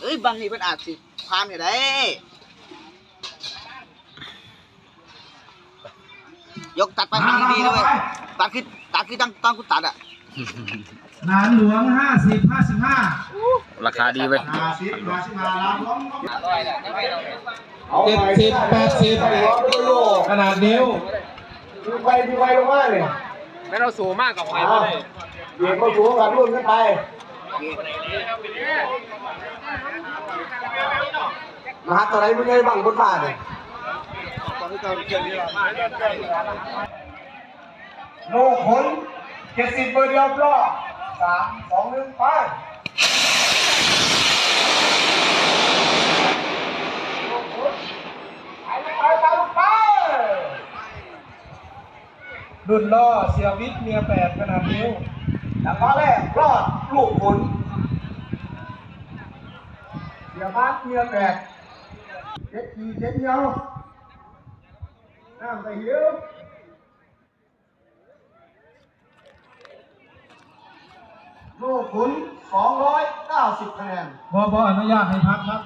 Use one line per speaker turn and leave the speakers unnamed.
อ้ยบางทีมันอาจสิพามอย่างไรยกตัดไปทางดีๆนะเว้ยตัดคือตั้งกูตัดอ่ะ
หลานหลวง55
ราคาดีไป
50 55หลานหลวง 70 80ขนาดนิ้ว
ดูไปลงมาเลย
ไม่เราสูงมากกับไฟเลย
เดี๋ยวเขาสูงกับรุ่นขึ้นไปมหาตัวไหนมึงไงบังบนบ้านเลยโลขน70เบอร์เดียวรอบ3 2 1ไปไป
รุ่นล่อเสียวิทย์เมีย8ขนาดนิ้ว
แล้วก็แรกรอดลูกขนเดี๋ยวบ้านเมียแตกเจ็ดทีเจ็ดเดียวน้ำไปเยอะลูกขุน290 คะแนน
บออนุญาตให้พักครับ